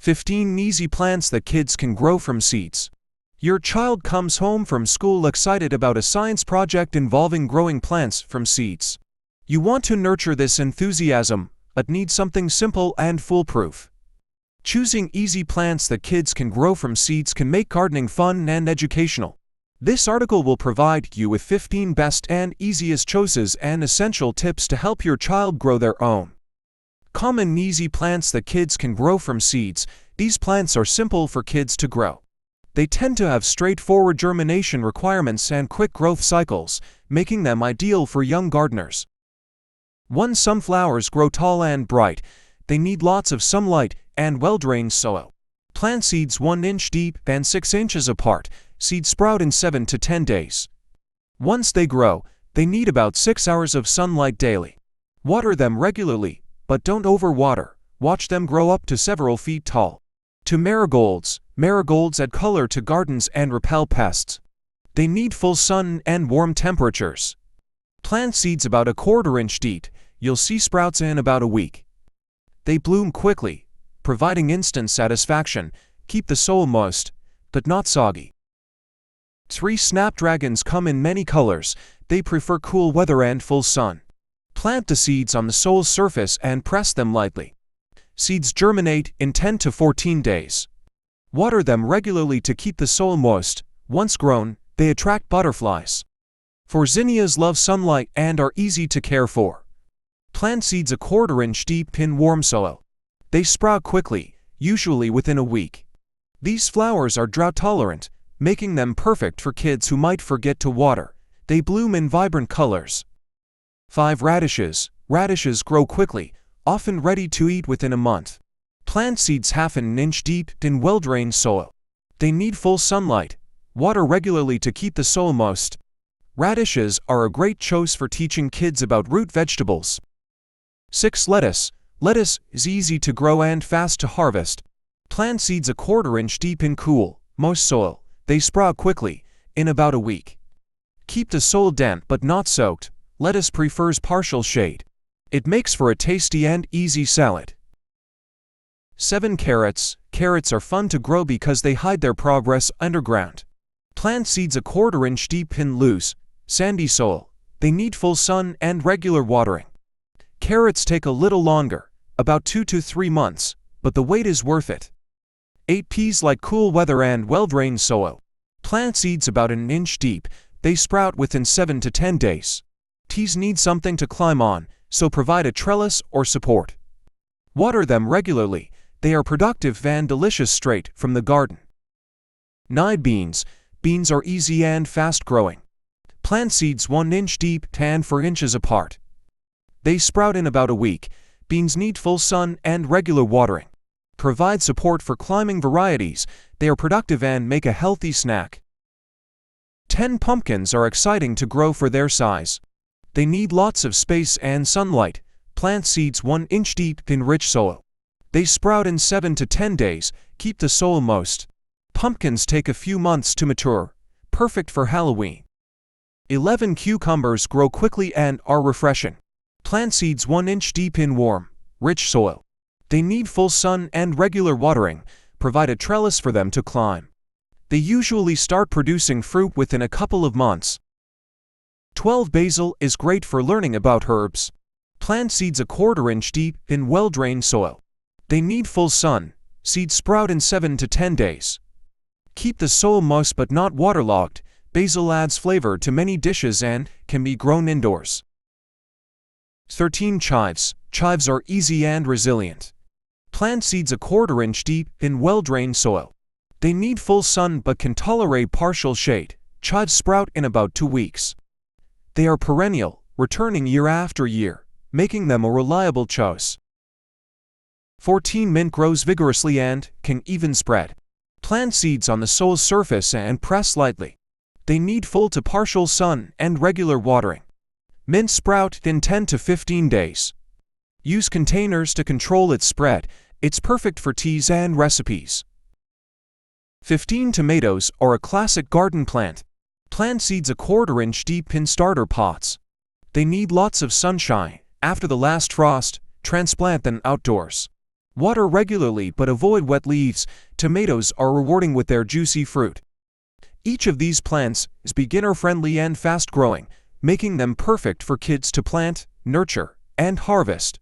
15 easy plants that kids can grow from seeds. Your child comes home from school excited about a science project involving growing plants from seeds. You want to nurture this enthusiasm, but need something simple and foolproof. Choosing easy plants that kids can grow from seeds can make gardening fun and educational. This article will provide you with 15 best and easiest choices and essential tips to help your child grow their own. Common easy plants that kids can grow from seeds. These plants are simple for kids to grow. They tend to have straightforward germination requirements and quick growth cycles, making them ideal for young gardeners. 1. Sunflowers grow tall and bright. They need lots of sunlight and well-drained soil. Plant seeds 1 inch deep and 6 inches apart. Seeds sprout in 7 to 10 days. Once they grow, they need about 6 hours of sunlight daily. Water them regularly, but don't overwater. Watch them grow up to several feet tall. 2. Marigolds. Marigolds add color to gardens and repel pests. They need full sun and warm temperatures. Plant seeds about 1/4 inch deep. You'll see sprouts in about a week. They bloom quickly, providing instant satisfaction. Keep the soil moist, but not soggy. 3. Snapdragons come in many colors. They prefer cool weather and full sun. Plant the seeds on the soil surface and press them lightly. Seeds germinate in 10 to 14 days. Water them regularly to keep the soil moist. Once grown, they attract butterflies. 4. Zinnias love sunlight and are easy to care for. Plant seeds 1/4 inch deep in warm soil. They sprout quickly, usually within a week. These flowers are drought tolerant, making them perfect for kids who might forget to water. They bloom in vibrant colors. 5. Radishes. Radishes grow quickly, often ready to eat within a month. Plant seeds 1/2 inch deep in well-drained soil. They need full sunlight. Water regularly to keep the soil moist. Radishes are a great choice for teaching kids about root vegetables. 6. Lettuce. Lettuce is easy to grow and fast to harvest. Plant seeds 1/4 inch deep in cool, moist soil. They sprout quickly, in about a week. Keep the soil damp but not soaked. Lettuce prefers partial shade. It makes for a tasty and easy salad. 7. Carrots. Carrots are fun to grow because they hide their progress underground. Plant seeds 1/4 inch deep in loose, sandy soil. They need full sun and regular watering. Carrots take a little longer, about 2 to 3 months, but the wait is worth it. 8. Peas like cool weather and well-drained soil. Plant seeds about 1 inch deep. They sprout within 7 to 10 days. Peas need something to climb on, so provide a trellis or support. Water them regularly. They are productive and delicious straight from the garden. 9. Beans. Beans are easy and fast-growing. Plant seeds 1 inch deep and 4 inches apart. They sprout in about a week. Beans need full sun and regular watering. Provide support for climbing varieties. They are productive and make a healthy snack. 10. Pumpkins are exciting to grow for their size. They need lots of space and sunlight. Plant seeds 1 inch deep in rich soil. They sprout in 7 to 10 days. Keep the soil moist. Pumpkins take a few months to mature. Perfect for Halloween. 11. Cucumbers grow quickly and are refreshing. Plant seeds 1 inch deep in warm, rich soil. They need full sun and regular watering. Provide a trellis for them to climb. They usually start producing fruit within a couple of months. 12. Basil is great for learning about herbs. Plant seeds 1/4 inch deep in well-drained soil. They need full sun. Seeds sprout in 7 to 10 days. Keep the soil moist but not waterlogged. Basil adds flavor to many dishes and can be grown indoors. 13. Chives. Chives are easy and resilient. Plant seeds 1/4 inch deep in well-drained soil. They need full sun but can tolerate partial shade. Chives sprout in about 2 weeks. They are perennial, returning year after year, making them a reliable choice. 14. Mint grows vigorously and can even spread. Plant seeds on the soil surface and press lightly. They need full to partial sun and regular watering. Mint sprout in 10 to 15 days. Use containers to control its spread. It's perfect for teas and recipes. 15. Tomatoes are a classic garden plant. Plant seeds 1/4 inch deep in starter pots. They need lots of sunshine. After the last frost, transplant them outdoors. Water regularly but avoid wet leaves. Tomatoes are rewarding with their juicy fruit. Each of these plants is beginner-friendly and fast-growing, making them perfect for kids to plant, nurture, and harvest.